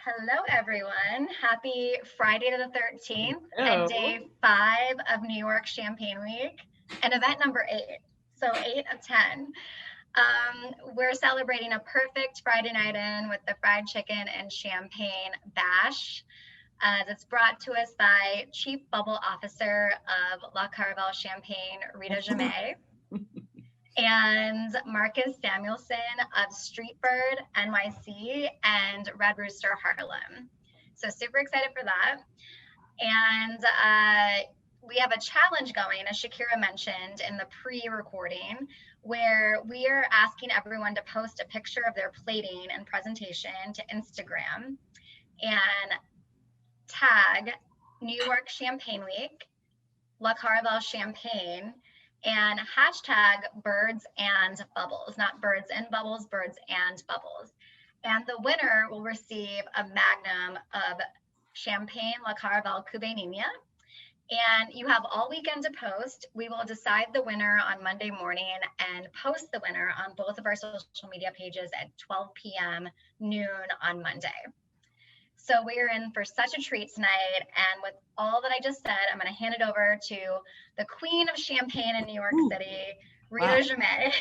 Hello, everyone. Happy Friday the 13th and Oh, day 5 of New York Champagne Week and event number 8. So 8 of 10. We're celebrating a perfect Friday night in with the fried chicken and champagne bash. That's brought to us by Chief Bubble Officer of La Caravelle Champagne, Rita Jammet, and Marcus Samuelson of Streetbird NYC and Red Rooster Harlem. So super excited for that. And we have a challenge going, as Shakira mentioned in the pre-recording, where we are asking everyone to post a picture of their plating and presentation to Instagram and tag New York Champagne Week, La Caravelle Champagne, and hashtag birds and bubbles, not birds and bubbles, birds and bubbles. And the winner will receive a magnum of Champagne La Caravelle Cuvée. And you have all weekend to post. We will decide the winner on Monday morning and post the winner on both of our social media pages at 12 p.m. noon on Monday. So we're in for such a treat tonight. And with all that I just said, I'm going to hand it over to the queen of champagne in New York ooh, City, Rita wow, Jammet.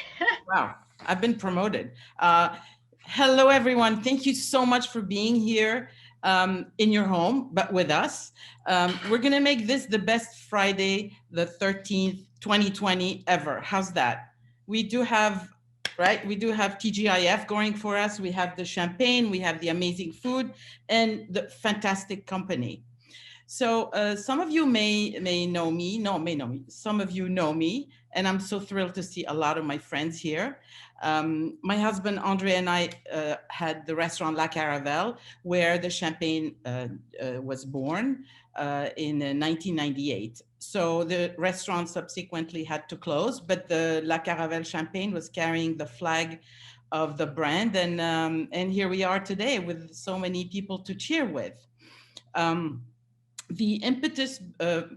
wow. I've been promoted. Hello, everyone. Thank you so much for being here in your home, but with us. We're going to make this the best Friday, the 13th, 2020 ever. How's that? We do have, right? We do have TGIF going for us. We have the champagne, we have the amazing food, and the fantastic company. So some of you may know me. No, may know me. Some of you know me, and I'm so thrilled to see a lot of my friends here. My husband Andre and I had the restaurant La Caravelle, where the champagne was born in 1998. So the restaurant subsequently had to close, but the La Caravelle champagne was carrying the flag of the brand, and here we are today with so many people to cheer with. Um, the impetus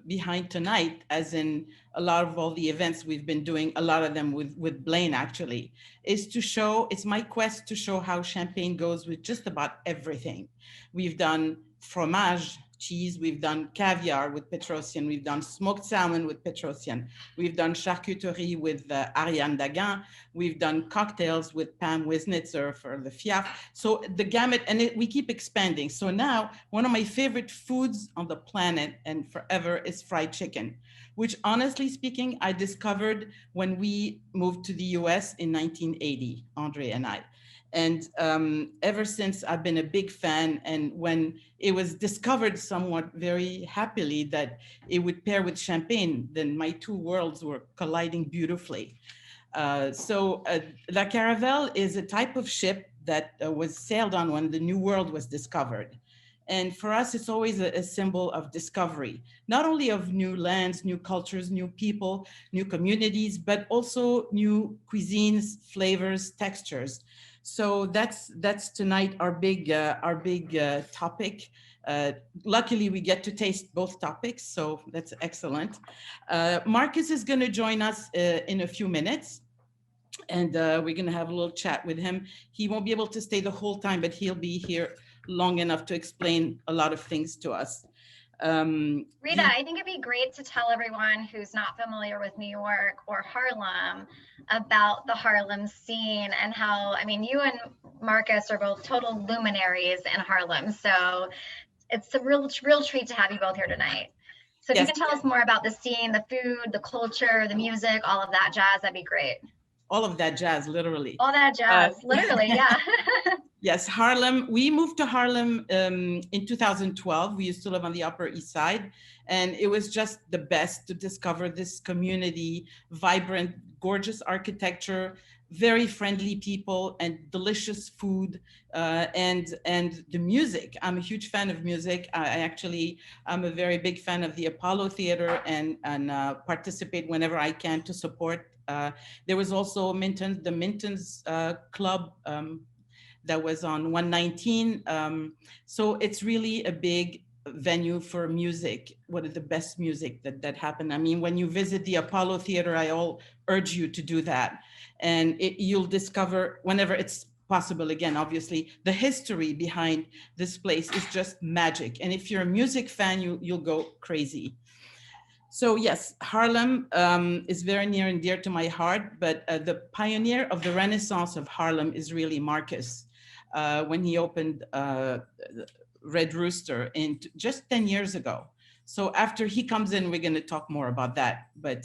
behind tonight, as in a lot of all the events we've been doing, a lot of them with Blaine actually, is to show, it's my quest to show how champagne goes with just about everything. We've done fromage, cheese, we've done caviar with Petrosian, we've done smoked salmon with Petrosian, we've done charcuterie with Ariane Dagan, we've done cocktails with Pam Wisnitzer for the FIAF. So the gamut, and we keep expanding. So now one of my favorite foods on the planet and forever is fried chicken, which honestly speaking, I discovered when we moved to the US in 1980, Andre and I. And ever since, I've been a big fan. And when it was discovered somewhat very happily that it would pair with champagne, then my two worlds were colliding beautifully. La Caravelle is a type of ship that was sailed on when the New World was discovered. And for us, it's always a symbol of discovery, not only of new lands, new cultures, new people, new communities, but also new cuisines, flavors, textures. So that's tonight our big topic. Luckily, we get to taste both topics, so that's excellent. Marcus is going to join us in a few minutes, and we're going to have a little chat with him. He won't be able to stay the whole time, but he'll be here long enough to explain a lot of things to us. Rita, I think it'd be great to tell everyone who's not familiar with New York or Harlem about the Harlem scene and how, I mean, you and Marcus are both total luminaries in Harlem. So it's a real treat to have you both here tonight. So if you Yes, can tell us more about the scene, the food, the culture, the music, all of that jazz, that'd be great. all of that jazz, literally. All that Uh, jazz, literally, yeah. Yes, Harlem. We moved to Harlem in 2012. We used to live on the Upper East Side, and it was just the best to discover this community, vibrant, gorgeous architecture, very friendly people, and delicious food, and the music. I'm a huge fan of music. I'm a very big fan of the Apollo Theater, and participate whenever I can to support. There was also the Minton's Club. That was on 119. So it's really a big venue for music. What is the best music that happened? I mean, when you visit the Apollo Theater, I all urge you to do that. And you'll discover, whenever it's possible again. Obviously, the history behind this place is just magic. And if you're a music fan, you'll go crazy. So yes, Harlem is very near and dear to my heart, but the pioneer of the Renaissance of Harlem is really Marcus. When he opened Red Rooster just 10 years ago. So after he comes in, we're going to talk more about that. But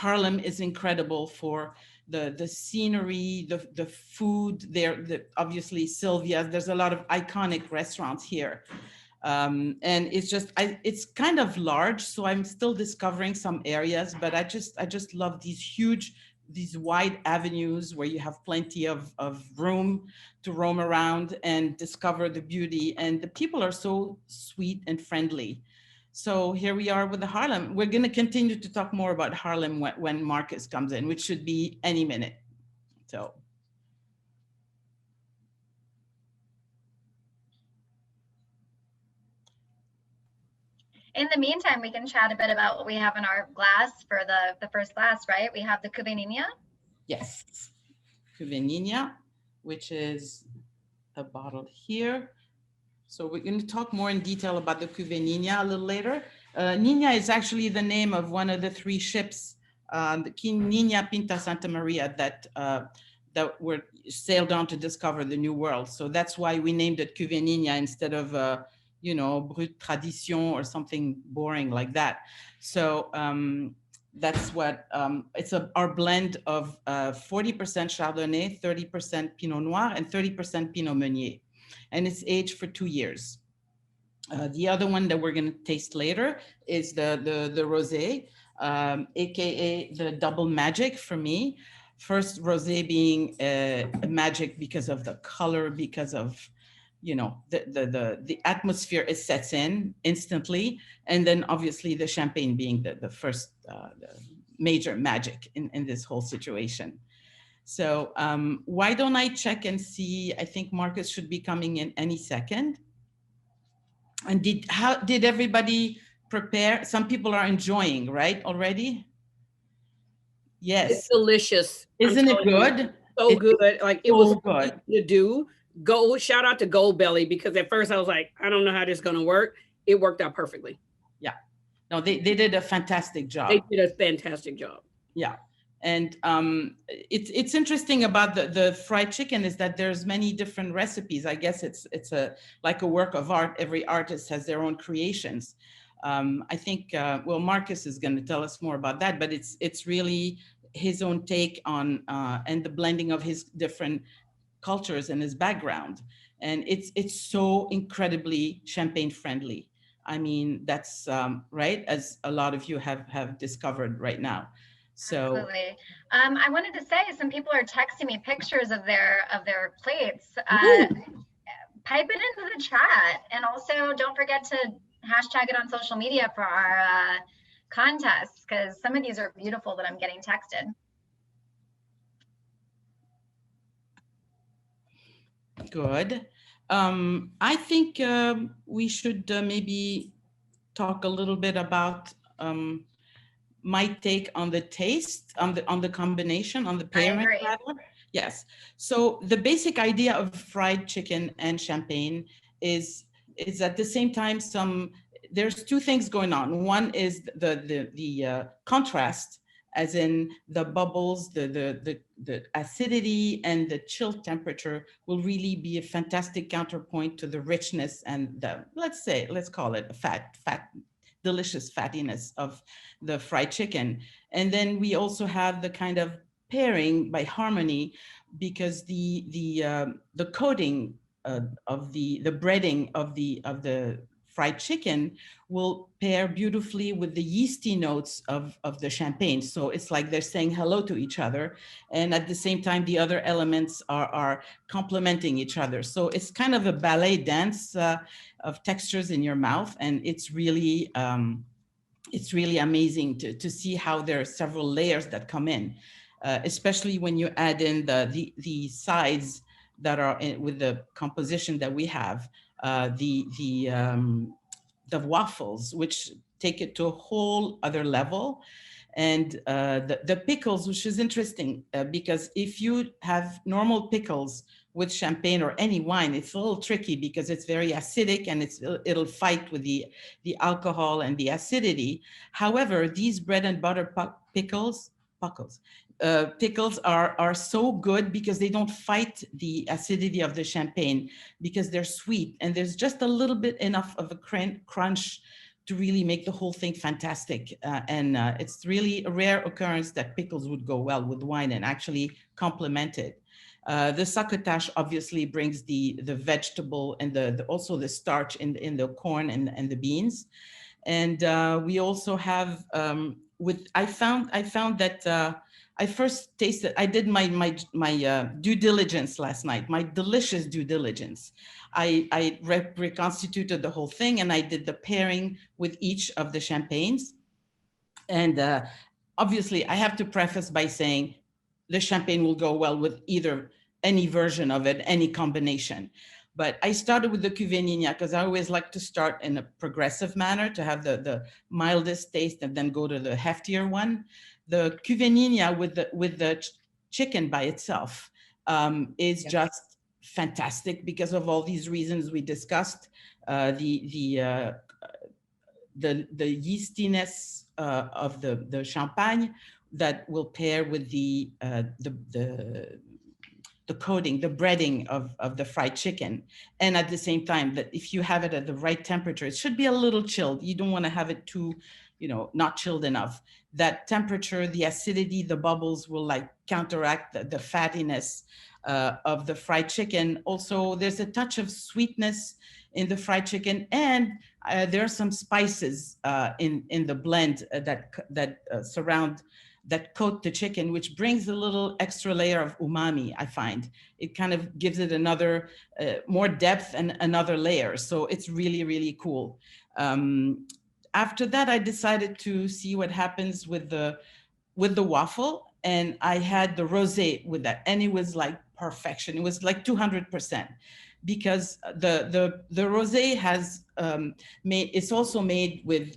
Harlem is incredible for the scenery, the food there, obviously Sylvia's. There's a lot of iconic restaurants here. And it's just, it's kind of large, so I'm still discovering some areas, but I just love these wide avenues where you have plenty of room to roam around and discover the beauty. And the people are so sweet and friendly. So here we are with the Harlem. We're going to continue to talk more about Harlem when Marcus comes in, which should be any minute. So. In the meantime, we can chat a bit about what we have in our glass for the first glass, right? We have the Cuvée Niña. Yes, Cuvée Niña, which is a bottle here. So we're going to talk more in detail about the Cuvée Niña a little later. Niña is actually the name of one of the 3 ships, the Niña Pinta Santa Maria, that were sailed on to discover the New World. So that's why we named it Cuvée Niña instead of Brut Tradition or something boring like that. So that's what, it's our blend of 40% Chardonnay, 30% Pinot Noir, and 30% Pinot Meunier. And it's aged for 2 years. The other one that we're going to taste later is the Rosé, AKA the double magic for me. First, Rosé being magic because of the color, because of, the atmosphere it sets in instantly. And then obviously the champagne being the first the major magic in this whole situation. So why don't I check and see? I think Marcus should be coming in any second. And how did everybody prepare? Some people are enjoying, right, already? Yes. It's delicious. Isn't it good? So good. Like it was good to do. Shout out to Goldbelly, because at first I was like, I don't know how this is going to work. It worked out perfectly. Yeah. No, they did a fantastic job. They did a fantastic job. Yeah. And it's interesting about the fried chicken is that there's many different recipes. I guess it's like a work of art. Every artist has their own creations. I think, well, Marcus is going to tell us more about that, but it's really his own take on and the blending of his different cultures and his background. And it's so incredibly champagne friendly. I mean, that's right, as a lot of you have discovered right now. So absolutely. I wanted to say, some people are texting me pictures of their plates. Pipe it into the chat, and also don't forget to hashtag it on social media for our contests, because some of these are beautiful that I'm getting texted. Good. I think we should maybe talk a little bit about my take on the taste, on the combination, on the pairing. Yes. So the basic idea of fried chicken and champagne is at the same time there's 2 things going on. One is the contrast, as in the bubbles, the acidity and the chill temperature will really be a fantastic counterpoint to the richness and the, let's call it a fat, delicious fattiness of the fried chicken. And then we also have the kind of pairing by harmony, because the coating of the breading of the fried chicken will pair beautifully with the yeasty notes of the champagne. So it's like they're saying hello to each other, and at the same time the other elements are complementing each other. So it's kind of a ballet dance of textures in your mouth, and it's really amazing to see how there are several layers that come in, especially when you add in the sides that are with the composition that we have, the waffles, which take it to a whole other level. And the pickles, which is interesting because if you have normal pickles with champagne or any wine, it's a little tricky because it's very acidic and it'll fight with the alcohol and the acidity. However, these bread and butter pickles are so good because they don't fight the acidity of the champagne because they're sweet and there's just a little bit enough of a crunch to really make the whole thing fantastic. And it's really a rare occurrence that pickles would go well with wine and actually complement it. The succotash obviously brings the vegetable and also the starch in the corn and the beans. And we also have I found that I first tasted, I did my due diligence last night, my delicious due diligence. I reconstituted the whole thing and I did the pairing with each of the champagnes. And obviously I have to preface by saying the champagne will go well with either any version of it, any combination. But I started with the Cuvée Nina because I always like to start in a progressive manner to have the mildest taste and then go to the heftier one. The Cuvée Nina with the chicken by itself is just fantastic because of all these reasons we discussed. The yeastiness of the champagne that will pair with the coating, the breading of the fried chicken. And at the same time, that if you have it at the right temperature, it should be a little chilled. You don't want to have it too, not chilled enough. That temperature, the acidity, the bubbles will like counteract the fattiness of the fried chicken. Also, there's a touch of sweetness in the fried chicken, and there are some spices in the blend that coat the chicken, which brings a little extra layer of umami, I find. It kind of gives it another, more depth and another layer. So it's really, really cool. After that, I decided to see what happens with the waffle. And I had the rosé with that. And it was like perfection. It was like 200%. Because the rosé has it's also made with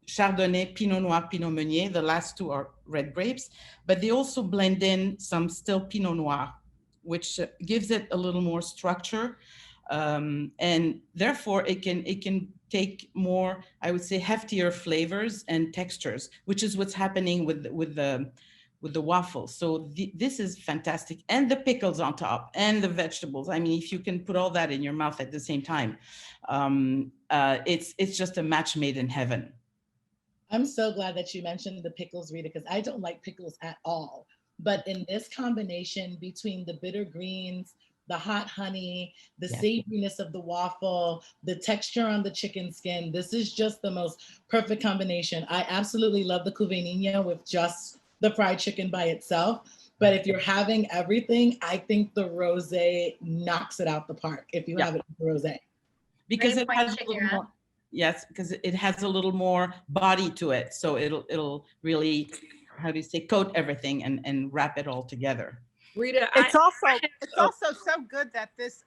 Chardonnay, Pinot Noir, Pinot Meunier. The last two are red grapes, but they also blend in some still Pinot Noir, which gives it a little more structure, and therefore it can take more, I would say, heftier flavors and textures, which is what's happening with the waffle. So this is fantastic. And the pickles on top and the vegetables. I mean, if you can put all that in your mouth at the same time, it's just a match made in heaven. I'm so glad that you mentioned the pickles, Rita, because I don't like pickles at all. But in this combination between the bitter greens, the hot honey, the savoriness of the waffle, the texture on the chicken skin, this is just the most perfect combination. I absolutely love the Cuvée Nina with just the fried chicken by itself. But if you're having everything, I think the rosé knocks it out the park if you have it with the rosé. Because it has a little more, because it has a little more body to it. So it'll really, how do you say, coat everything and wrap it all together. Rita, it's also so good that this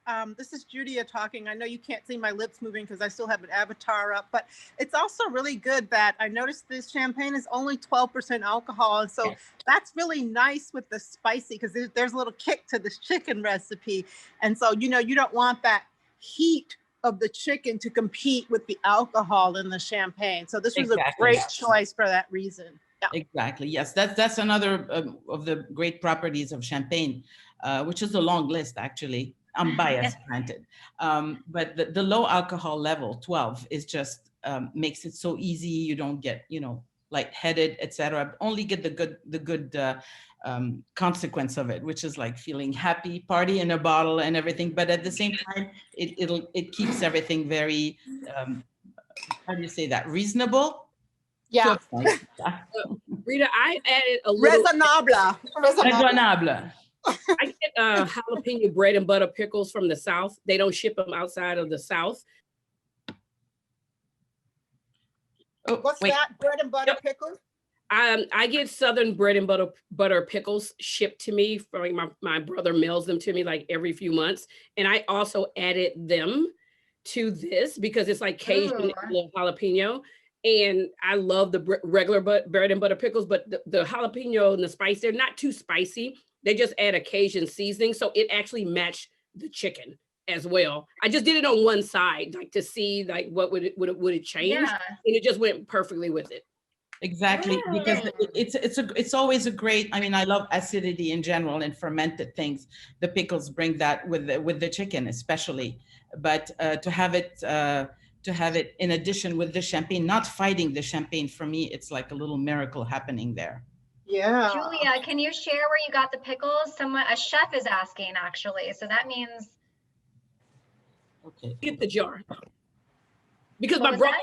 is Judia talking. I know you can't see my lips moving because I still have an avatar up, but it's also really good that I noticed this champagne is only 12% alcohol. And so that's really nice with the spicy, because there's a little kick to this chicken recipe. And so, you don't want that heat of the chicken to compete with the alcohol in the champagne. So this was a great choice for that reason. Yeah. Exactly. Yes, that's another of the great properties of champagne, which is a long list, actually. I'm biased, granted. But the low alcohol level, 12, is just makes it so easy. You don't get, lightheaded, etc. Only get the good consequence of it, which is like feeling happy, party in a bottle and everything. But at the same time, it keeps everything very, how do you say that? Reasonable. Yeah. Rita, I added a little. Raisonnable. I get jalapeno bread and butter pickles from the South. They don't ship them outside of the South. What's that? Bread and butter pickles? I get Southern bread and butter pickles shipped to me from my brother mails them to me like every few months. And I also added them to this because it's like Cajun jalapeno. And I love the regular bread and butter pickles, but the jalapeno and the spice, they're not too spicy. They just add a Cajun seasoning. So it actually matched the chicken as well. I just did it on one side, like to see like what would it change? Yeah. And it just went perfectly with it. Exactly, because it's always a great. I mean, I love acidity in general and fermented things. The pickles bring that with the chicken, especially. But to have it in addition with the champagne, not fighting the champagne, for me, it's like a little miracle happening there. Yeah. Julia, can you share where you got the pickles? A chef is asking, actually. So that means. Okay. Get the jar. Because What my brother,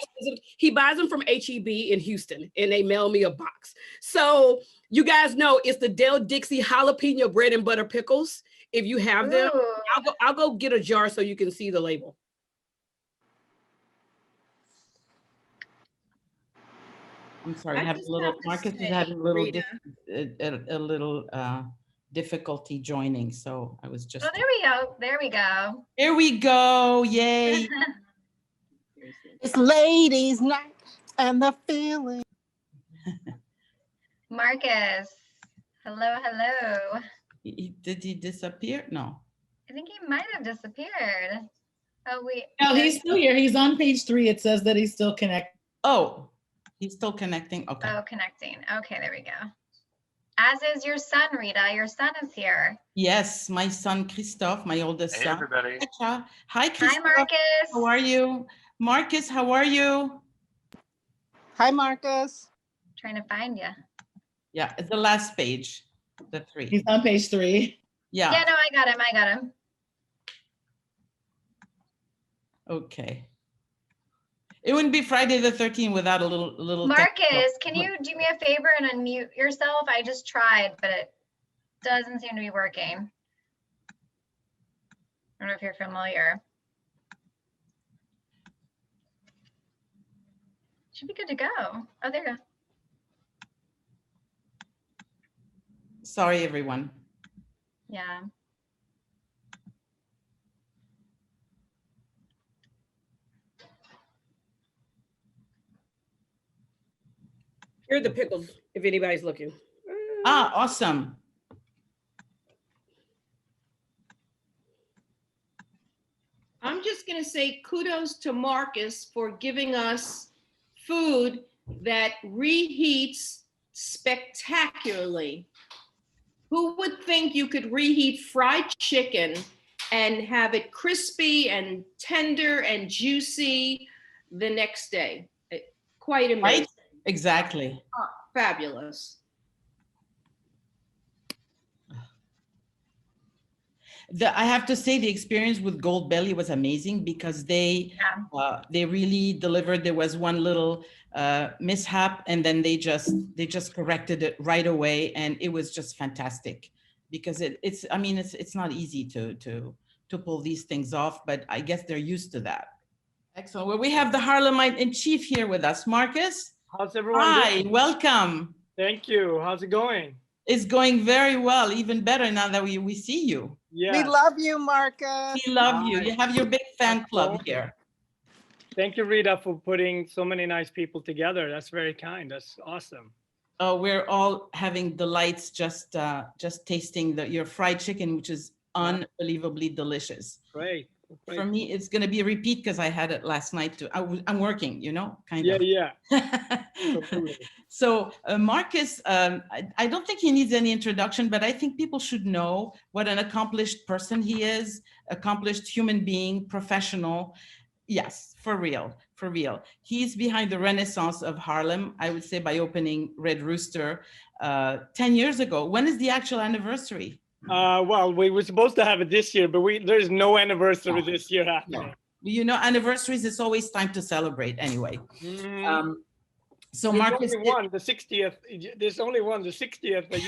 he buys them from HEB in Houston, and they mail me a box. So you guys know it's the Del Dixie jalapeno bread and butter pickles. If you have them, I'll go get a jar so you can see the label. I'm sorry, Marcus is having a little difficulty joining, so I was just. Oh, there we go. There we go. Here we go! Yay! It's ladies' night and the feeling. Marcus, hello, hello. Did he disappear? No. I think he might have disappeared. Oh, wait. No, he's still here. He's on page 3. It says that he's still connected. Oh, he's still connecting. Okay. Oh, connecting. Okay, there we go. As is your son, Rita. Your son is here. Yes, my son Christophe, my oldest son. Hey, everybody. Hi, Christophe. Hi, Marcus. How are you? Marcus, how are you? Hi, Marcus. Trying to find you. Yeah, it's the last page, the 3. He's on page 3. Yeah. Yeah, no, I got him. I got him. Okay. It wouldn't be Friday the 13th without a little. Marcus, can you do me a favor and unmute yourself? I just tried, but it doesn't seem to be working. I don't know if you're familiar. Should be good to go. Oh, there you go. Sorry, everyone. Yeah. Here are the pickles, if anybody's looking. Ah, awesome. I'm just going to say kudos to Marcus for giving us food that reheats spectacularly. Who would think you could reheat fried chicken and have it crispy and tender and juicy the next day? Quite amazing. Right? Exactly. Oh, fabulous. I have to say the experience with Goldbelly was amazing because they really delivered. There was one little mishap, and then they just corrected it right away, and it was just fantastic because it's not easy to pull these things off, but I guess they're used to that. Excellent. Well, we have the Harlemite in chief here with us, Marcus. How's everyone Hi, doing? welcome. Thank you. How's it going? It's going very well, even better now that we see you. Yeah. We love you, Marcus. We love you. You have your big fan club here. Thank you, Rita, for putting so many nice people together. That's very kind. That's awesome. Oh, we're all having delights just tasting your fried chicken, which is unbelievably delicious. Great. For me, it's going to be a repeat because I had it last night too. I'm working, kind of. Yeah. So Marcus, I don't think he needs any introduction, but I think people should know what an accomplished person he is, accomplished human being, professional. Yes, for real. He's behind the renaissance of Harlem, I would say, by opening Red Rooster 10 years ago. When is the actual anniversary? Well, we were supposed to have it this year, but there's no anniversary this year happening. Anniversaries, it's always time to celebrate anyway. So There's Marcus, only one, the 60th. There's only one, the 60th. But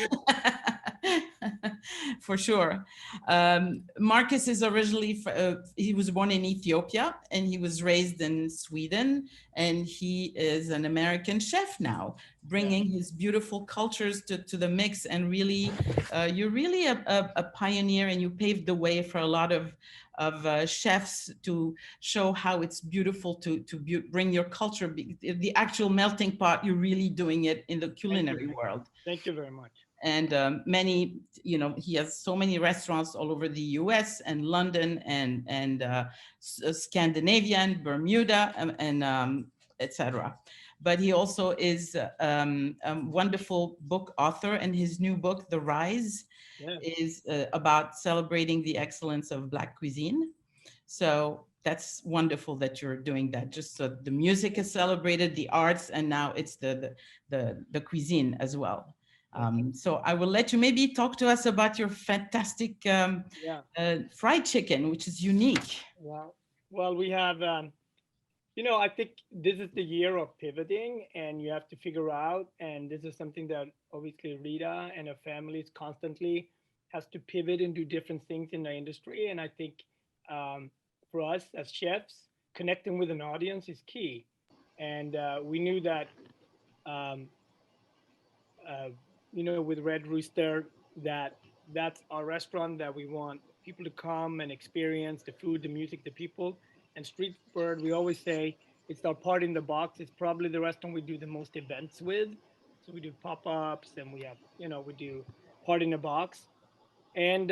for sure. Marcus is originally, he was born in Ethiopia and he was raised in Sweden, and he is an American chef now, bringing his beautiful cultures to the mix. And really, you're really a pioneer, and you paved the way for a lot of chefs to show how it's beautiful to bring your culture, the actual melting pot. You're really doing it in the culinary world. Thank you very much. And many, he has so many restaurants all over the US and London and Scandinavia and Bermuda and etc. But he also is a wonderful book author, and his new book, The Rise, is about celebrating the excellence of Black cuisine. So that's wonderful that you're doing that. Just so the music is celebrated, the arts, and now it's the cuisine as well. So I will let you maybe talk to us about your fantastic fried chicken, which is unique. Well, we have, I think this is the year of pivoting, and you have to figure out, and this is something that obviously Rita and her family constantly has to pivot and do different things in the industry. And I think for us as chefs, connecting with an audience is key. And we knew that, with Red Rooster, that's our restaurant that we want people to come and experience the food, the music, the people. And Streetbird, we always say it's our part in the box. It's probably the restaurant we do the most events with. So we do pop-ups, and we have, we do part in the box. And,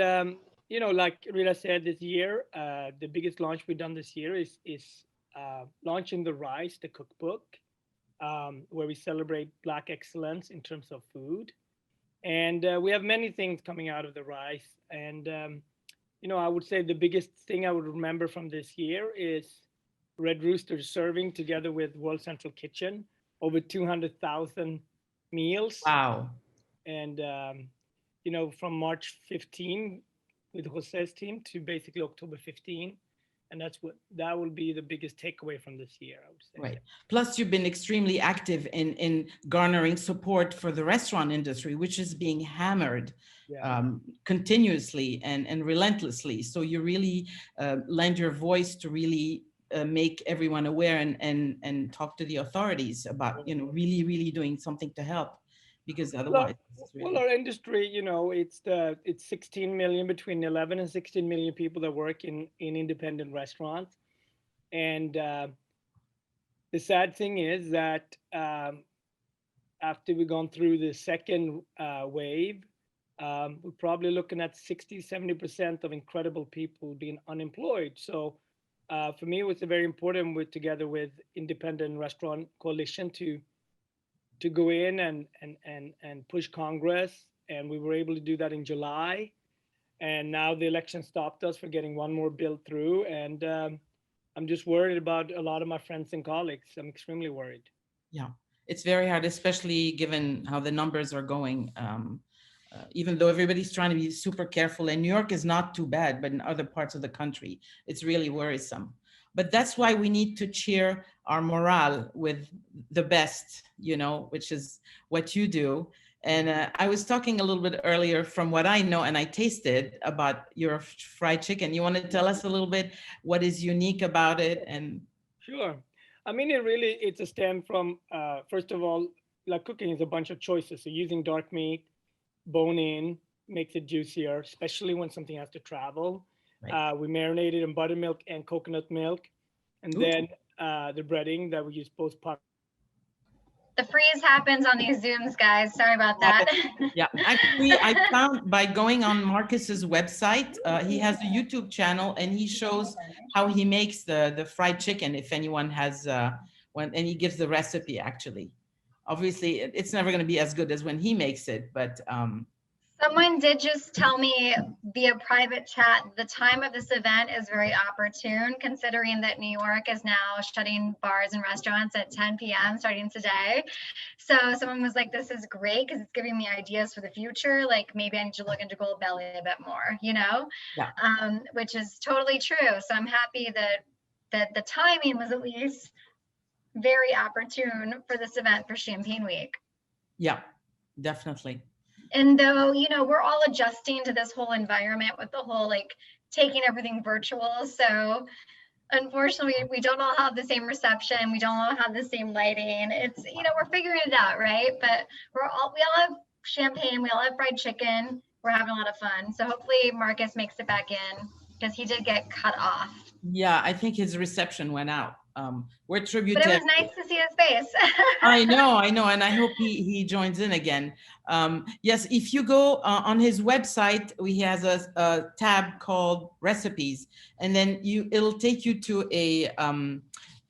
like Rita said, this year, the biggest launch we've done this year is launching The Rise, the cookbook, where we celebrate Black excellence in terms of food. And we have many things coming out of The Rise. And, I would say the biggest thing I would remember from this year is Red Rooster serving together with World Central Kitchen over 200,000 meals. Wow. And, from March 15 with Rosé's team to basically October 15. And that will be the biggest takeaway from this year, I would say. Right. Plus, you've been extremely active in garnering support for the restaurant industry, which is being hammered continuously and relentlessly. So you really lend your voice to really make everyone aware and talk to the authorities about, really, really doing something to help. Because otherwise, our industry, it's 16 million, between 11 and 16 million people that work in independent restaurants. And the sad thing is that after we've gone through the second wave, we're probably looking at 60-70% of incredible people being unemployed. So for me, it was very important, together with Independent Restaurant Coalition, to go in and push Congress. And we were able to do that in July. And now the election stopped us for getting one more bill through. And I'm just worried about a lot of my friends and colleagues. I'm extremely worried. Yeah, it's very hard, especially given how the numbers are going. Even though everybody's trying to be super careful, and New York is not too bad, but in other parts of the country, it's really worrisome. But that's why we need to cheer our morale with the best, which is what you do. And I was talking a little bit earlier from what I know and I tasted about your fried chicken. You want to tell us a little bit what is unique about it? And Sure. I mean, it's a stem from, first of all, like cooking is a bunch of choices. So using dark meat, bone in, makes it juicier, especially when something has to travel. Right. We marinated in buttermilk and coconut milk. And then the breading that we use both parts. The freeze happens on these Zooms, guys. Sorry about that. Yeah, actually, I found by going on Marcus's website, he has a YouTube channel and he shows how he makes the fried chicken. If anyone has and he gives the recipe. Actually, obviously, it's never going to be as good as when he makes it, but. Someone did just tell me via private chat, the time of this event is very opportune, considering that New York is now shutting bars and restaurants at 10 p.m. starting today. So someone was like, this is great because it's giving me ideas for the future. Like maybe I need to look into Goldbelly a bit more, which is totally true. So I'm happy that the timing was at least very opportune for this event for Champagne Week. Yeah, definitely. And though, we're all adjusting to this whole environment with the whole like taking everything virtual. So unfortunately, we don't all have the same reception. We don't all have the same lighting. It's, we're figuring it out, right? But we all have champagne. We all have fried chicken. We're having a lot of fun. So hopefully Marcus makes it back in because he did get cut off. Yeah, I think his reception went out. We're But tribute. it was nice to see his face. I know, and I hope he joins in again. Yes, if you go on his website, he has a tab called recipes, and then it'll take you to a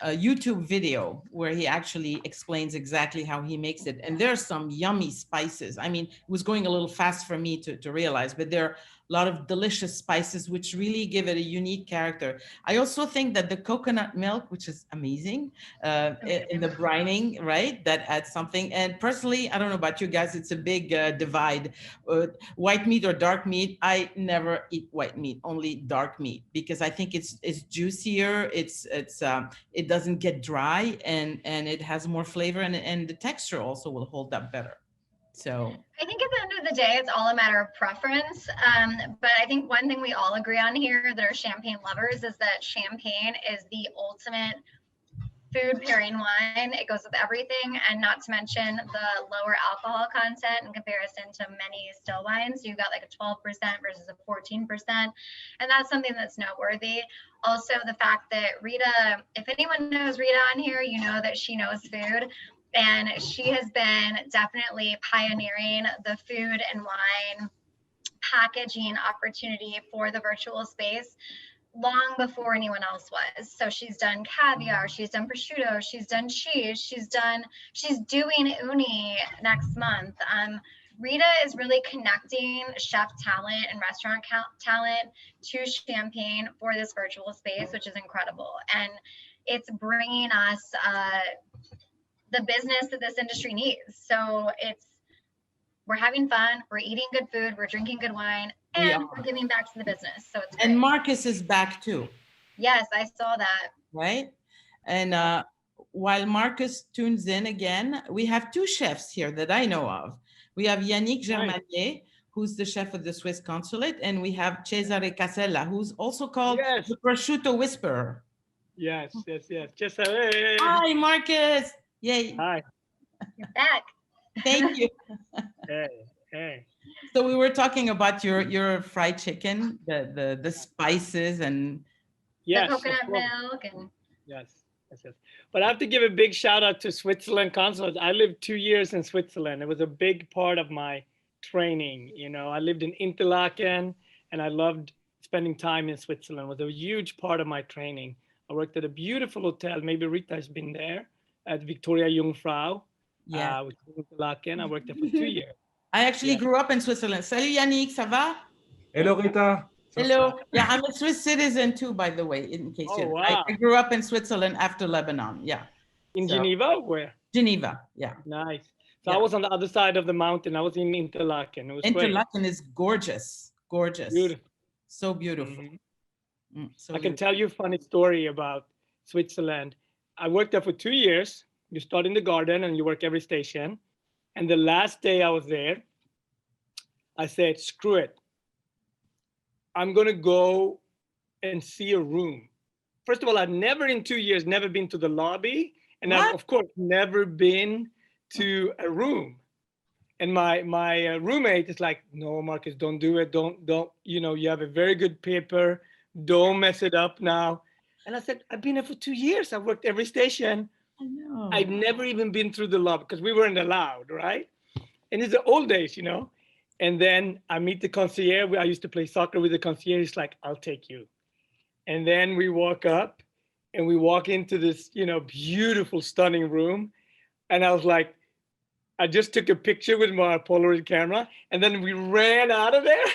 YouTube video where he actually explains exactly how he makes it. And there's some yummy spices. I mean, it was going a little fast for me to realize, but there are a lot of delicious spices which really give it a unique character. I also think that the coconut milk, which is amazing, in the brining, right? That adds something. And personally, I don't know about you guys, it's a big divide. White meat or dark meat. I never eat white meat, only dark meat, because I think it's juicier. It doesn't get dry, and it has more flavor, and the texture also will hold up better. So I think at the end of the day, it's all a matter of preference. But I think one thing we all agree on here that are champagne lovers is that champagne is the ultimate food pairing wine. It goes with everything, and not to mention the lower alcohol content in comparison to many still wines. So you got like a 12% versus a 14%, and that's something that's noteworthy. Also, the fact that Rita, if anyone knows Rita on here, you know that she knows food. And she has been definitely pioneering the food and wine packaging opportunity for the virtual space long before anyone else was. So she's done caviar, she's done prosciutto, she's done cheese, she's doing uni next month. Rita is really connecting chef talent and restaurant talent to champagne for this virtual space, which is incredible. And it's bringing us the business that this industry needs. So we're having fun, we're eating good food, we're drinking good wine, and we're giving back to the business. So it's great. And Marcus is back too. Yes, I saw that. Right. And while Marcus tunes in again, we have two chefs here that I know of. We have Yannick Germanier, who's the chef of the Swiss consulate, and we have Cesare Casella, who's also called the prosciutto whisperer. Yes. Cesare. Hi, Marcus. Yay. Hi. You're back. Thank you. Hey. So we were talking about your fried chicken, the spices, and the coconut milk, and yes. But I have to give a big shout out to Switzerland consulate. I lived 2 years in Switzerland. It was a big part of my training. I lived in Interlaken, and I loved spending time in Switzerland. It was a huge part of my training. I worked at a beautiful hotel. Maybe Rita has been there, at Victoria Jungfrau. Yeah. Which is Interlaken. I worked there for 2 years. I actually grew up in Switzerland. Salut Yannick, ça va? Hello Rita. Hello. Yeah, I'm a Swiss citizen too, by the way, in case you. Wow. I grew up in Switzerland after Lebanon. Yeah. In Geneva, where? Geneva. Yeah. Nice. So I was on the other side of the mountain. I was in Interlaken. It was Interlaken is gorgeous. Beautiful. So beautiful. Mm-hmm. I can tell you a funny story about Switzerland. I worked there for 2 years. You start in the garden and you work every station. And the last day I was there, I said, screw it. I'm going to go and see a room. First of all, I've never in 2 years, never been to the lobby. And I've, of course, never been to a room. And my roommate is like, no, Marcus, don't do it. Don't, you have a very good paper. Don't mess it up now. And I said, I've been here for 2 years. I've worked every station. I know. I've never even been through the lobby because we weren't allowed, right? And it's the old days, And then I meet the concierge. I used to play soccer with the concierge. He's like, I'll take you. And then we walk up and we walk into this, beautiful, stunning room. And I was like, I just took a picture with my Polaroid camera and then we ran out of there.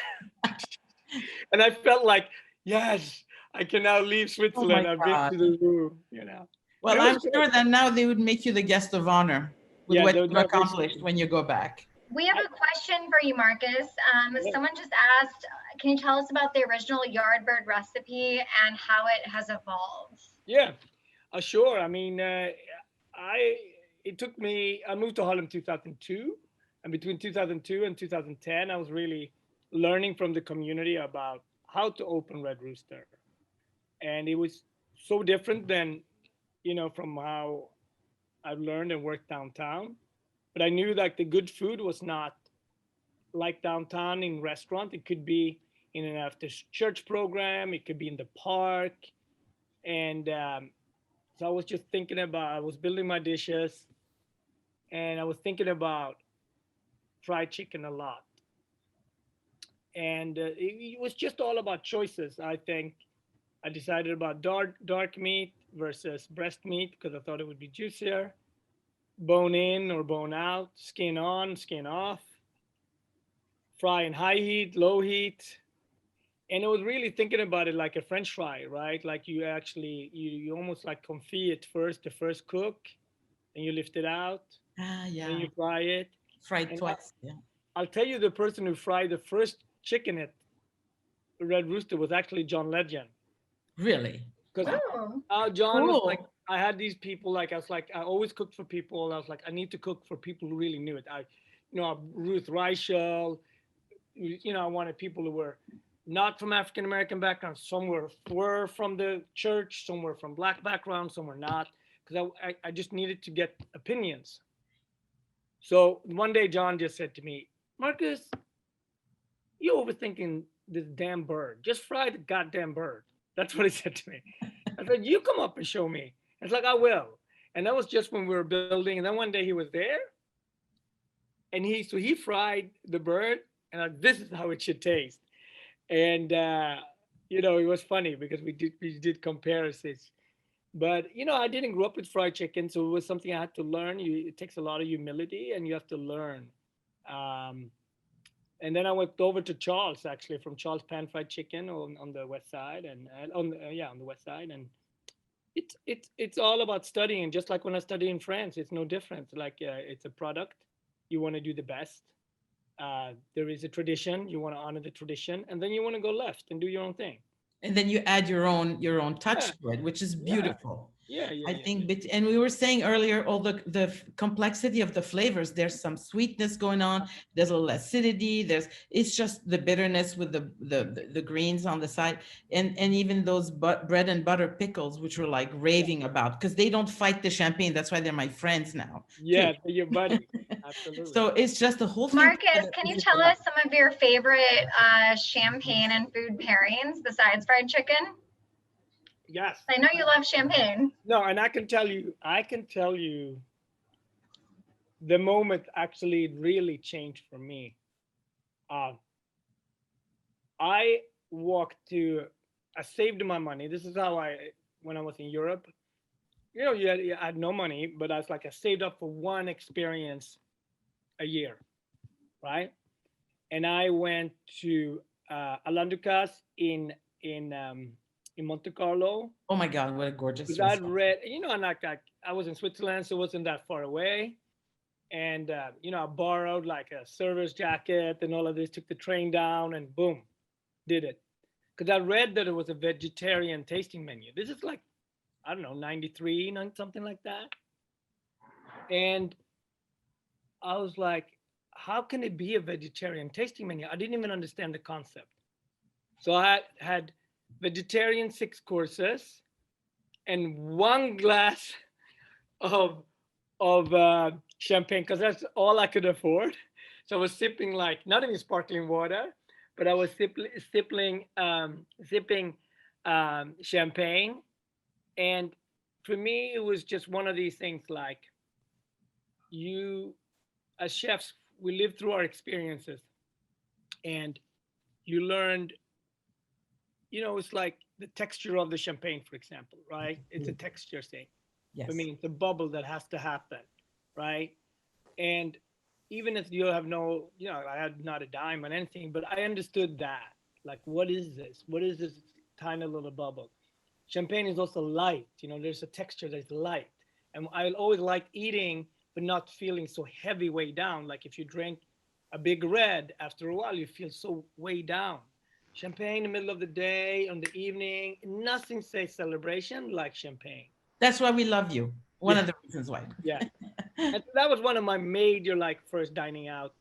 And I felt like, yes, I can now leave Switzerland. I've been to the room, Well, I'm sure that now they would make you the guest of honor with what you've accomplished when you go back. We have a question for you, Marcus. Someone just asked, can you tell us about the original Yardbird recipe and how it has evolved? Yeah, sure. I mean, I moved to Harlem 2002. And between 2002 and 2010, I was really learning from the community about how to open Red Rooster. And it was so different than, from how I've learned and worked downtown. But I knew like the good food was not like downtown in restaurant. It could be in an after church program. It could be in the park. And so I was just thinking about, I was building my dishes and I was thinking about fried chicken a lot. And it was just all about choices. I think I decided about dark meat versus breast meat because I thought it would be juicier. Bone in or bone out, skin on, skin off, fry in high heat, low heat. And I was really thinking about it like a French fry, right? Like you actually, you almost like confit it first, the first cook, and you lift it out, and Yeah. you fry it. Fried And twice. Yeah. I'll tell you, the person who fried the first chicken at Red Rooster was actually John Legend. Really? Because Oh, John was like, Cool. I had these people, like, I was like, I always cooked for people. I was like, I need to cook for people who really knew it. Ruth Reichel, I wanted people who were not from African American backgrounds. Some were from the church, some were from Black backgrounds, some were not. Because I just needed to get opinions. So one day, John just said to me, Marcus, you're overthinking this damn bird. Just fry the goddamn bird. That's what he said to me. I said, you come up and show me. It's like, I will. And that was just when we were building. And then one day he was there. And he fried the bird. And like, this is how it should taste. And, it was funny because we did comparisons. But, I didn't grow up with fried chicken. So it was something I had to learn. It takes a lot of humility and you have to learn. And then I went over to Charles, actually, from Charles Pan Fried Chicken on the west side, and on the west side, and it's all about studying. Just like when I study in France, it's no different. Like it's a product, you want to do the best. There is a tradition, you want to honor the tradition, and then you want to go left and do your own thing. And then you add your own touch to it, which is beautiful. I think, and we were saying earlier, all the complexity of the flavors, there's some sweetness going on, there's a little acidity, it's just the bitterness with the greens on the side, and even those bread and butter pickles, which we're like raving about, because they don't fight the champagne. That's why they're my friends now. Yeah, they're your buddy. Absolutely. So it's just the whole thing. Marcus, can you tell us some of your favorite champagne and food pairings besides fried chicken? Yes. I know you love champagne. No, and I can tell you the moment actually it really changed for me. I saved my money. This is how when I was in Europe, I had no money, but I saved up for one experience a year, right? And I went to Alain Ducasse in Monte Carlo. Oh my God, what a gorgeous restaurant. I read, and I was in Switzerland, so it wasn't that far away. And, I borrowed like a server's jacket and all of this, took the train down and boom, did it. Because I read that it was a vegetarian tasting menu. This is like, I don't know, 93, something like that. And I was like, how can it be a vegetarian tasting menu? I didn't even understand the concept. So I had vegetarian 6 courses and 1 glass of champagne, because that's all I could afford. So I was sipping not even sparkling water, but I was sipping champagne. And for me, it was just one of these things like as chefs, we live through our experiences and you learned, it's like the texture of the champagne, for example, right? It's a texture thing. Yes. I mean, it's a bubble that has to happen, right? And even if you have no, I had not a dime on anything, but I understood that. Like, what is this? What is this tiny little bubble? Champagne is also light. There's a texture that's light. And I always like eating, but not feeling so heavy way down. Like if you drink a big red, after a while, you feel so way down. Champagne in the middle of the day, on the evening, nothing says celebration like champagne. That's why we love you. One of the reasons why. Yeah. And that was one of my major like first dining out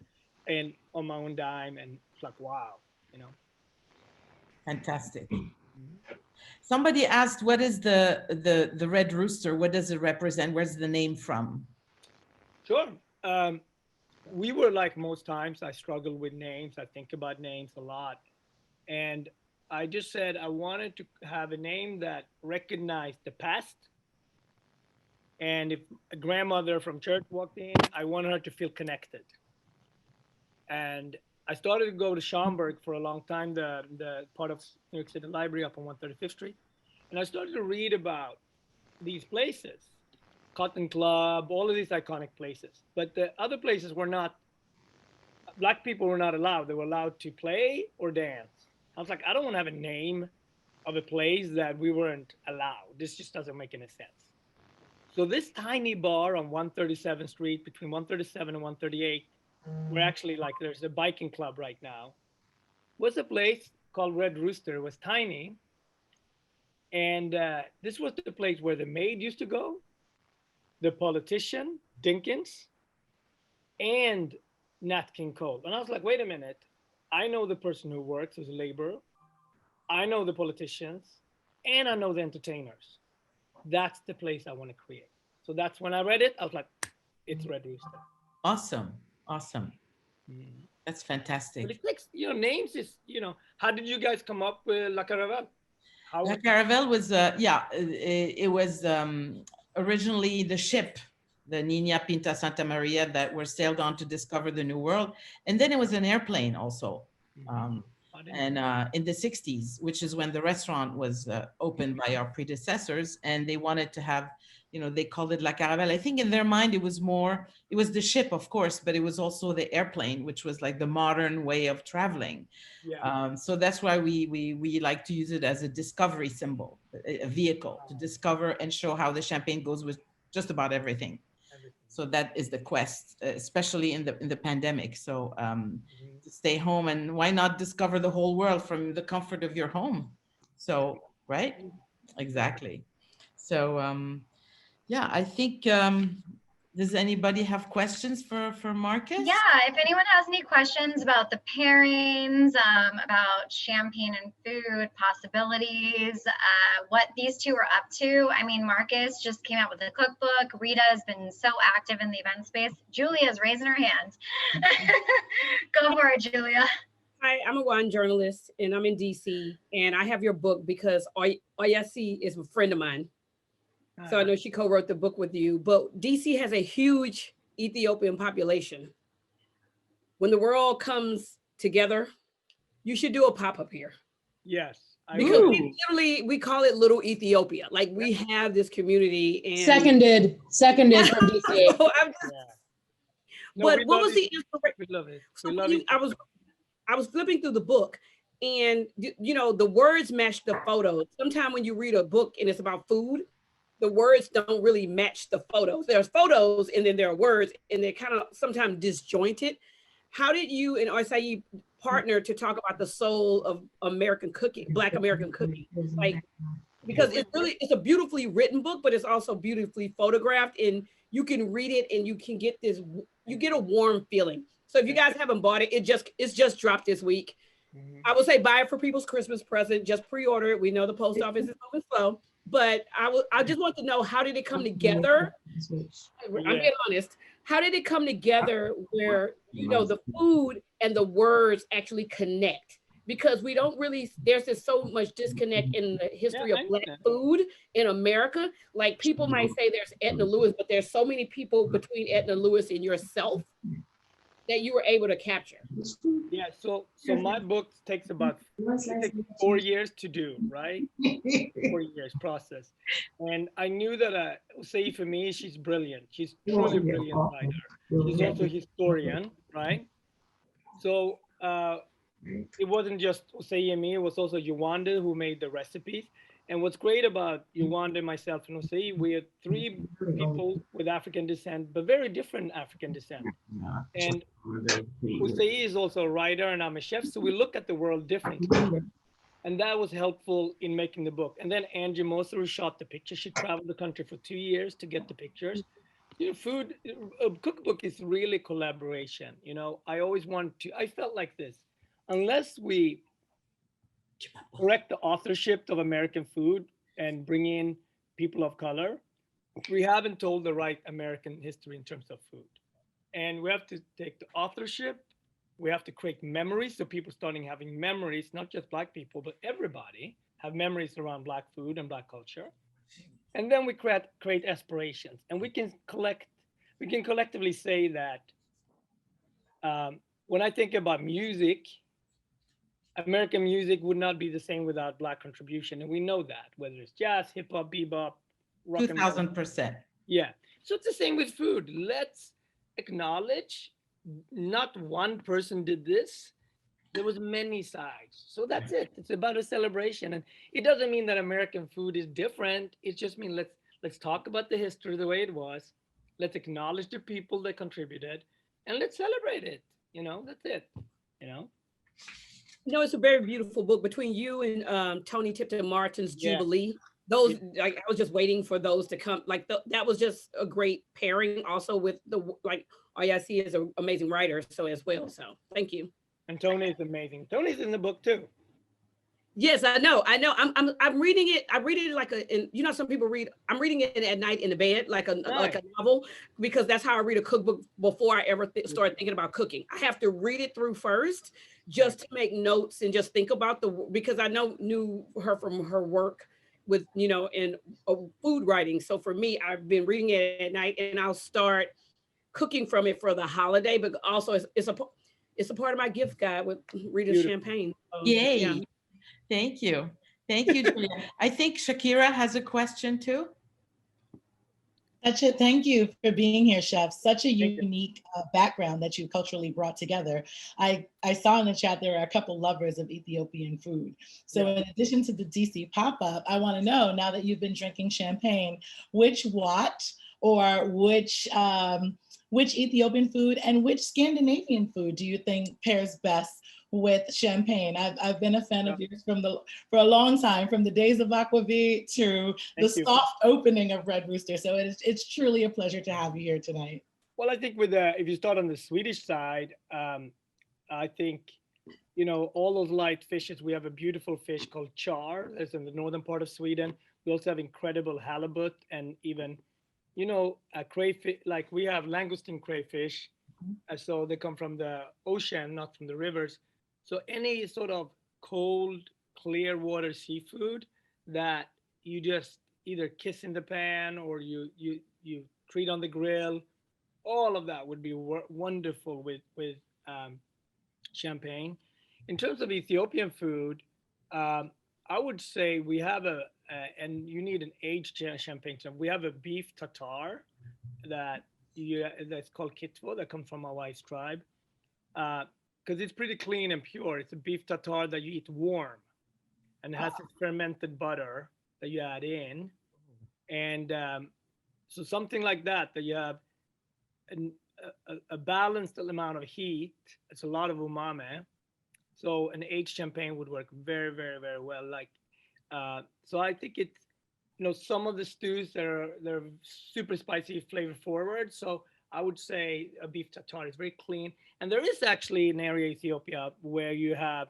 and on my own dime, and it's like wow, you know. Fantastic. Somebody asked, what is the Red Rooster? What does it represent? Where's the name from? Sure. We were like most times, I struggle with names. I think about names a lot. And I just said I wanted to have a name that recognized the past. And if a grandmother from church walked in, I wanted her to feel connected. And I started to go to Schaumburg for a long time, the part of New York City Library up on 135th Street. And I started to read about these places, Cotton Club, all of these iconic places. But the other places were not, Black people were not allowed. They were allowed to play or dance. I was like, I don't want to have a name of a place that we weren't allowed. This just doesn't make any sense. So this tiny bar on 137th Street, between 137 and 138, where actually like there's a biking club right now, was a place called Red Rooster. It was tiny. And this was the place where the maid used to go, the politician, Dinkins, and Nat King Cole. And I was like, wait a minute. I know the person who works as a laborer. I know the politicians, and I know the entertainers. That's the place I want to create. So that's when I read it, I was like, it's Red Rooster. Awesome. Awesome. That's fantastic. But it takes, names is, how did you guys come up with La Caravelle? La Caravelle was, it was originally the ship, the Nina Pinta Santa Maria, that were sailed on to discover the New World. And then it was an airplane also. And in the 60s, which is when the restaurant was opened by our predecessors, and they wanted to have, they called it La Caravelle. I think in their mind, it was the ship, of course, but it was also the airplane, which was like the modern way of traveling. Yeah. So that's why we like to use it as a discovery symbol, a vehicle to discover and show how the champagne goes with just about everything. So that is the quest, especially in the pandemic. So to stay home, and why not discover the whole world from the comfort of your home? So, right? Exactly. So, yeah, I think, does anybody have questions for Marcus? Yeah, if anyone has any questions about the pairings, about champagne and food possibilities, what these two are up to. I mean, Marcus just came out with a cookbook. Rita has been so active in the event space. Julia's raising her hand. Go for it, Julia. Hi, I'm a wine journalist and I'm in DC, and I have your book because Oyasi is a friend of mine. So I know she co-wrote the book with you, but DC has a huge Ethiopian population. When the world comes together, you should do a pop-up here. Yes. Because we call it Little Ethiopia. Like we have this community. And Seconded from DC. But what was the inspiration? We love it. So I was flipping through the book, and the words match the photos. Sometimes when you read a book and it's about food, the words don't really match the photos. There's photos and then there are words, and they're kind of sometimes disjointed. How did you and Osai partner to talk about the soul of American cooking, Black American cooking? Like, because it's a beautifully written book, but it's also beautifully photographed, and you can read it and you get a warm feeling. So if you guys haven't bought it, it's just dropped this week. I would say buy it for people's Christmas present. Just pre-order it. We know the post office is moving slow. But I just want to know, how did it come together? I'm being honest. How did it come together where, the food and the words actually connect? Because we don't really, there's just so much disconnect in the history of Black food in America. Like people might say there's Edna Lewis, but there's so many people between Edna Lewis and yourself that you were able to capture. Yeah, so my book takes about 4 years to do, right? 4 years process. And I knew that, say for me, she's brilliant. She's truly a brilliant writer. She's also a historian, right? So it wasn't just Osei and me, it was also Yewande who made the recipes. And what's great about Yewande, myself, and Osei, we are 3 people with African descent, but very different African descent. And Osei is also a writer and I'm a chef, so we look at the world differently. And that was helpful in making the book. And then Angie Moser, who shot the picture, she traveled the country for 2 years to get the pictures. food, a cookbook is really collaboration. I felt like this, unless we correct the authorship of American food and bring in people of color, we haven't told the right American history in terms of food. And we have to take the authorship, we have to create memories, so people starting having memories, not just Black people, but everybody have memories around Black food and Black culture. And then we create aspirations, and we can collectively say that when I think about music, American music would not be the same without Black contribution, and we know that, whether it's jazz, hip hop, bebop, rock and roll. 2000%. Yeah. So it's the same with food. Let's acknowledge not one person did this. There was many sides. So that's it. It's about a celebration. And it doesn't mean that American food is different. It just means let's talk about the history the way it was. Let's acknowledge the people that contributed, and let's celebrate it. That's it. It's a very beautiful book between you and Tony Tipton Martin's Jubilee. Those, like, I was just waiting for those to come. Like, that was just a great pairing. Also with IIC is an amazing writer, so as well. So thank you. And Tony is amazing. Tony's in the book too. Yes, I know. I'm reading it. I read it like some people read. I'm reading it at night in the bed, like a novel, because that's how I read a cookbook before I ever start thinking about cooking. I have to read it through first, just to make notes and just think about because I knew her from her work with in food writing. So for me, I've been reading it at night, and I'll start cooking from it for the holiday. But also, it's a part of my gift guide with Rita's champagne. So, Yay! yeah. Thank you, Julia. I think Shakira has a question too. Thank you for being here, Chef. Such a unique background that you culturally brought together. I saw in the chat there are a couple lovers of Ethiopian food. So in addition to the DC pop-up, I want to know, now that you've been drinking champagne, which Wat or which Ethiopian food and which Scandinavian food do you think pairs best with champagne? I've been a fan of yours for a long time, from the days of Aquavit to the soft opening of Red Rooster. So it's truly a pleasure to have you here tonight. Well, I think if you start on the Swedish side, I think, all those light fishes, we have a beautiful fish called char. It's in the northern part of Sweden. We also have incredible halibut, and even, a crayfish, like we have langoustine crayfish. So they come from the ocean, not from the rivers. So any sort of cold, clear water seafood that you just either kiss in the pan or you treat on the grill, all of that would be wonderful with champagne. In terms of Ethiopian food, I would say we have and you need an aged champagne. So we have a beef tartare that's called kitvo, that comes from our wife's tribe. Because it's pretty clean and pure. It's a beef tartare that you eat warm, and it has this fermented butter that you add in. And so something like that you have a balanced amount of heat. It's a lot of umami. So an aged champagne would work very, very, very well. So I think it's, some of the stews, they're super spicy, flavor forward. So I would say a beef tartare is very clean. And there is actually an area in Ethiopia where you have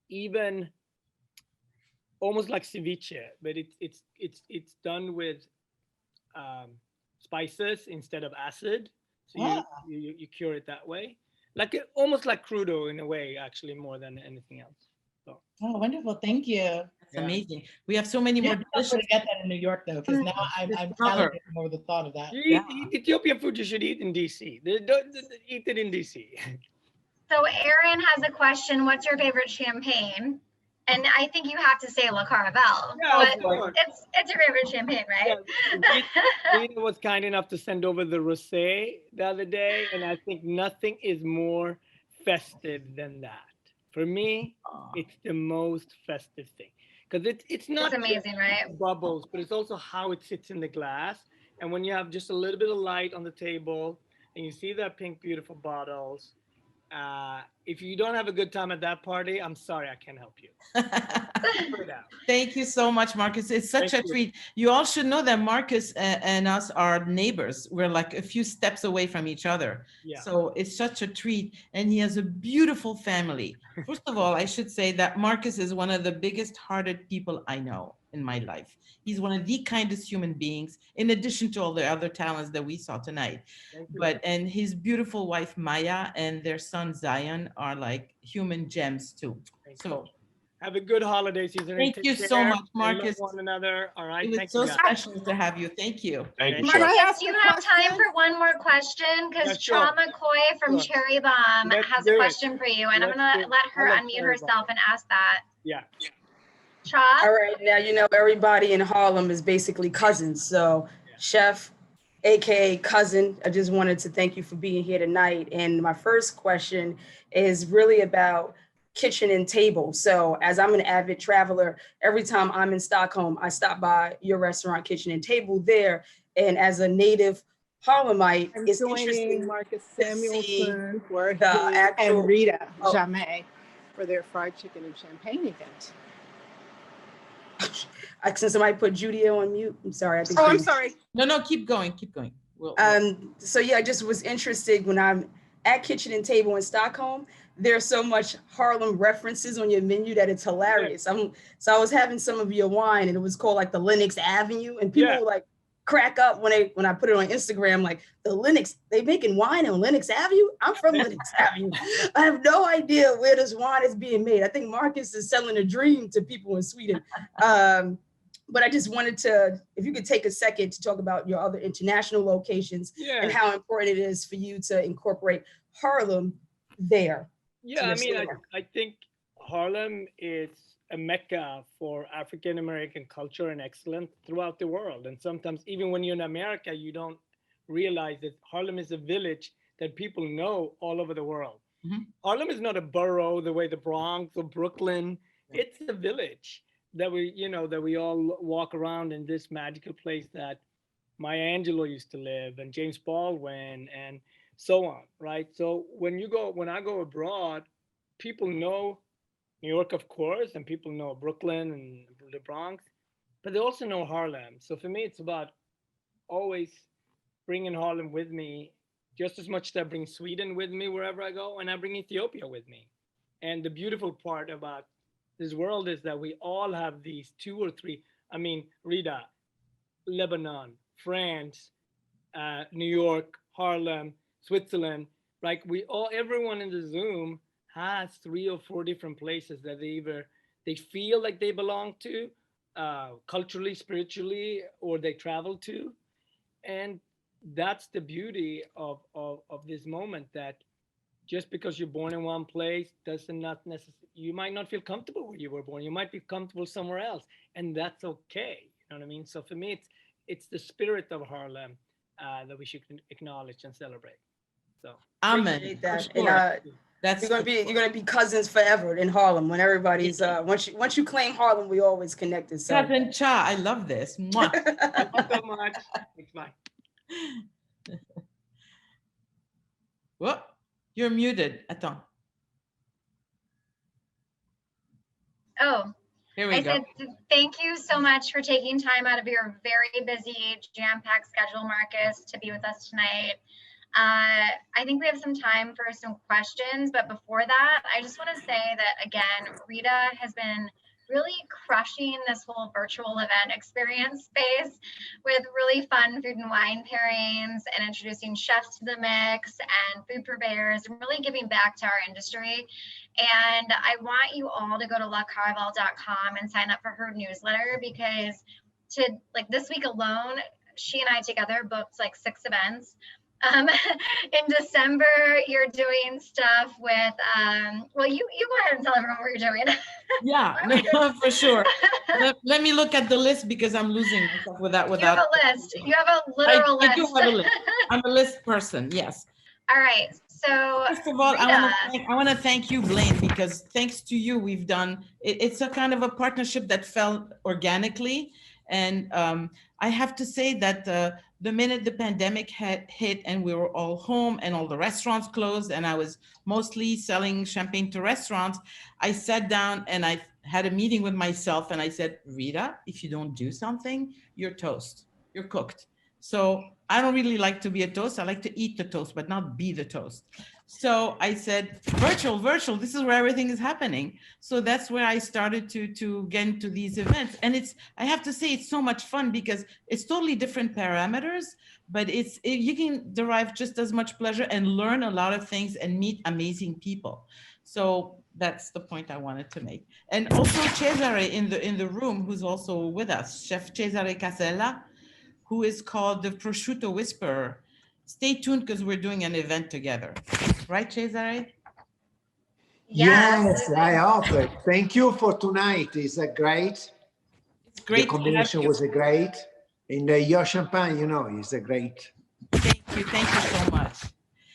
even almost like ceviche, but it's done with spices instead of acid. So you cure it that way, almost like crudo in a way, actually, more than anything else. So. Oh, wonderful! Thank you. That's amazing. We have so many more delicious. To get that in New York though, because now I'm salivating over the thought of that. You eat Ethiopian food, you should eat in DC. Eat it in DC. So Aaron has a question. What's your favorite champagne? And I think you have to say La Caravelle. Yeah, but it's your favorite champagne, right? Yeah. Rita was kind enough to send over the Rosé the other day, and I think nothing is more festive than that. For me, it's the most festive thing, because it's not amazing, right? Bubbles, but it's also how it sits in the glass. And when you have just a little bit of light on the table, and you see that pink, beautiful bottles, If you don't have a good time at that party, I'm sorry, I can't help you. Figure it out. Thank you so much, Marcus. It's such Thank a you. treat. You all should know that Marcus and us are neighbors. We're like a few steps away from each other. Yeah. So it's such a treat. And he has a beautiful family. First of all, I should say that Marcus is one of the biggest hearted people I know in my life. He's one of the kindest human beings, in addition to all the other talents that we saw tonight. Thank you. And his beautiful wife, Maya, and their son, Zion, are like human gems too. Thank you. So Have a good holiday season. and thank take you so care much, and love Marcus. one another. All right. It was Thank so you, guys. special to have you. Thank you. Thank you, Thank Chef. Can I Marcus, ask do you a have time question? for one more question? Because Yeah, sure. Cha McCoy from Sure. Cherry Bomb Let's has do a it. question for you, and I'm Let's gonna do it. let her I love unmute Cherry herself Bomb. and ask that. Yeah. Cha? All right, now you know everybody in Harlem is basically cousins. So, Yeah. Chef, aka cousin, I just wanted to thank you for being here tonight. And my first question is really about kitchen and table. So, as I'm an avid traveler, every time I'm in Stockholm, I stop by your restaurant, Kitchen and Table there. And as a native Harlemite, I'm it's joining interesting. Marcus to see Samuelson for the his actual- and Rita Oh. Jammet for their fried chicken and champagne event. Since somebody put Judy on mute, I'm sorry. I think Oh, I'm she- sorry. No, keep going, keep going. So yeah, I just was interested when I'm at Kitchen and Table in Stockholm. There's so much Harlem references on your menu that it's hilarious. So I was having some of your wine, and it was called like the Lenox Avenue, and people Yeah. would like crack up when I put it on Instagram, like the Lenox, they making wine on Lenox Avenue. I'm from Lenox Avenue. I have no idea where this wine is being made. I think Marcus is selling a dream to people in Sweden. But I just wanted to, if you could take a second to talk about your other international locations Yeah. and how important it is for you to incorporate Harlem there. Yeah, I mean, understand. I think Harlem is a mecca for African American culture and excellence throughout the world. And sometimes, even when you're in America, you don't realize that Harlem is a village that people know all over the world. Mhm. Harlem is not a borough the way the Bronx or Brooklyn. It's a village that we all walk around in this magical place that Maya Angelou used to live, and James Baldwin, and so on, right? So when I go abroad, people know New York, of course, and people know Brooklyn and the Bronx, but they also know Harlem. So for me, it's about always bringing Harlem with me, just as much as I bring Sweden with me wherever I go, and I bring Ethiopia with me. And the beautiful part about this world is that we all have these two or three, I mean, Rita, Lebanon, France, New York, Harlem, Switzerland, like everyone in the Zoom has 3 or 4 different places that they feel like they belong to, culturally, spiritually, or they travel to. And that's the beauty of this moment, that just because you're born in one place doesn't not necessarily, you might not feel comfortable where you were born. You might be comfortable somewhere else, and that's okay. You know what I mean? So for me, it's the spirit of Harlem that we should acknowledge and celebrate. So Amen. Appreciate For that. sure. And That's you're gonna be cousins forever in Harlem when everybody's once you claim Harlem, we always connected. So Cousin Cha. I love this. Mwah. thank you so much. Thanks, bye. Whoop, you're muted. Attends. Oh, Here we I go. said thank you so much for taking time out of your very busy, jam-packed schedule, Marcus, to be with us tonight. I think we have some time for some questions, but before that, I just want to say that, again, Rita has been really crushing this whole virtual event experience space with really fun food and wine pairings and introducing chefs to the mix and food purveyors and really giving back to our industry. And I want you all to go to lacaravelle.com and sign up for her newsletter, because this week alone, she and I together booked like 6 events. In December, you're doing stuff with, well, you go ahead and tell everyone what you're doing. Yeah, no, for sure. Let me look at the list, because I'm losing myself without. You have a list. You have a literal I list. do have a list. I'm a list person. Yes. All right. So First of all, Rita, I want to thank you, Blaine, because thanks to you, we've done. It's a kind of a partnership that fell organically, and I have to say that the minute the pandemic had hit and we were all home and all the restaurants closed and I was mostly selling champagne to restaurants, I sat down and I had a meeting with myself and I said, Rita, if you don't do something, you're toast, you're cooked. So I don't really like to be a toast. I like to eat the toast, but not be the toast. So I said, virtual, this is where everything is happening. So that's where I started to get into these events. And I have to say, it's so much fun because it's totally different parameters, but you can derive just as much pleasure and learn a lot of things and meet amazing people. So that's the point I wanted to make. And also Cesare in the room, who's also with us, Chef Cesare Casella, who is called the Prosciutto Whisperer. Stay tuned because we're doing an event together. Right, Cesare? Yes, I hope. Thank you for tonight. It's great. It's great. The combination was great. And your champagne, is a great. Thank you so much.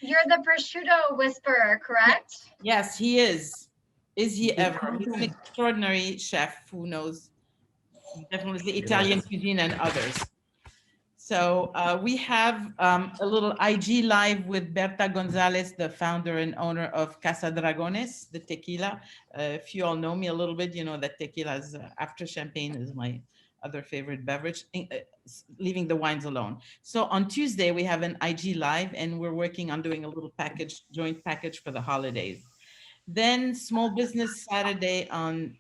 You're the prosciutto whisperer, correct? Yes, he is. Is he ever? He's an extraordinary chef who knows definitely Italian cuisine and others. So we have a little IG live with Berta Gonzalez, the founder and owner of Casa Dragones, the tequila. If you all know me a little bit, you know that tequila is, after champagne is my other favorite beverage, leaving the wines alone. So on Tuesday, we have an IG live and we're working on doing a little joint package for the holidays. Then Small Business Saturday on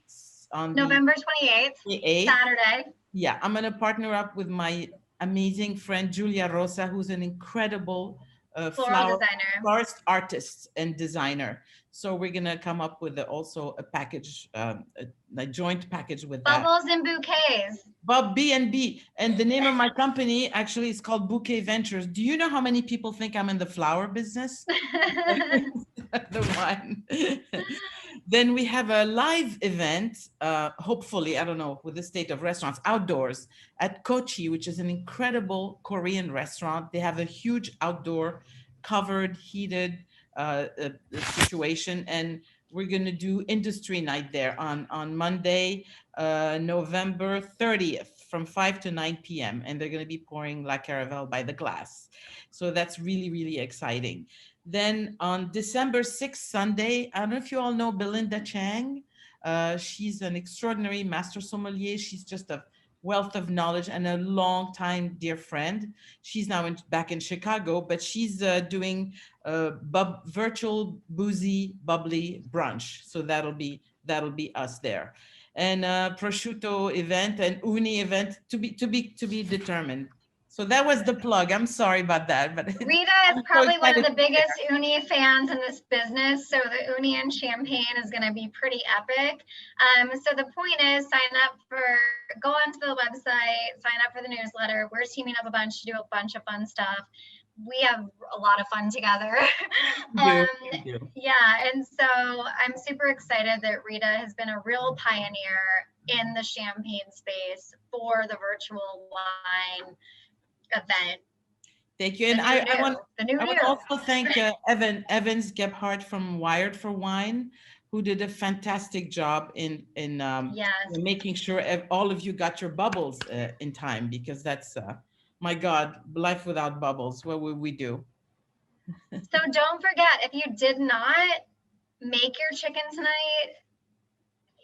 November 28th, Saturday. Yeah, I'm gonna partner up with my amazing friend Julia Rosa, who's an incredible florist artist and designer. So we're gonna come up with also a package, a joint package with Bubbles and Bouquets. B&B, and the name of my company actually is called Bouquet Ventures. Do you know how many people think I'm in the flower business? The wine. Then we have a live event, hopefully, I don't know, with the state of restaurants, outdoors at Kochi, which is an incredible Korean restaurant. They have a huge outdoor covered, heated situation. And we're going to do industry night there on Monday, November 30th from 5 to 9 p.m. And they're going to be pouring La Caravelle by the glass. So that's really, really exciting. Then on December 6th, Sunday, I don't know if you all know Belinda Chang. She's an extraordinary master sommelier. She's just a wealth of knowledge and a long time dear friend. She's now back in Chicago, but she's doing virtual boozy, bubbly brunch. So that'll be us there. And prosciutto event and uni event to be determined. So that was the plug. I'm sorry about that, but Rita is probably one of the biggest uni fans in this business. So the uni and champagne is going to be pretty epic. So the point is go onto the website, sign up for the newsletter. We're teaming up a bunch to do a bunch of fun stuff. We have a lot of fun together. Yeah, and so I'm super excited that Rita has been a real pioneer in the champagne space for the virtual wine event. Thank you. And I want to also thank Evans Gebhardt from Wired for Wine, who did a fantastic job in making sure all of you got your bubbles in time, because that's, my God, life without bubbles, what would we do? So don't forget, if you did not make your chicken tonight,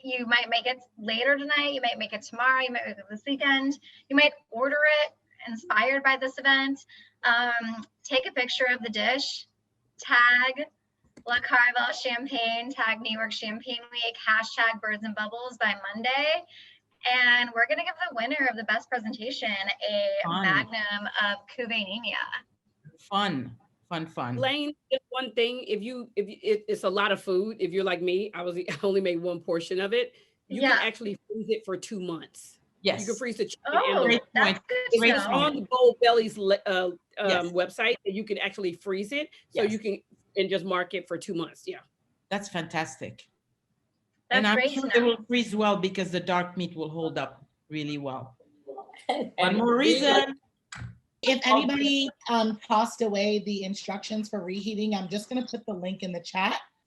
you might make it later tonight, you might make it tomorrow, you might make it this weekend, you might order it inspired by this event. Take a picture of the dish, tag La Caravelle Champagne, tag New York Champagne Week, hashtag Birds and Bubbles by Monday. And we're going to give the winner of the best presentation a magnum of Cuvée Nina. Fun. Lane, just one thing, it's a lot of food. If you're like me, I only made one portion of it. You can actually freeze it for 2 months. Yes. You can freeze the chicken. That's good. It's on the Goldbelly's website that you can actually freeze it. So you can just mark it for 2 months. Yeah. That's fantastic. That's and great. I'm sure it will freeze well because the dark meat will hold up really well. One more reason. If anybody tossed away the instructions for reheating, I'm just going to put the link in the chat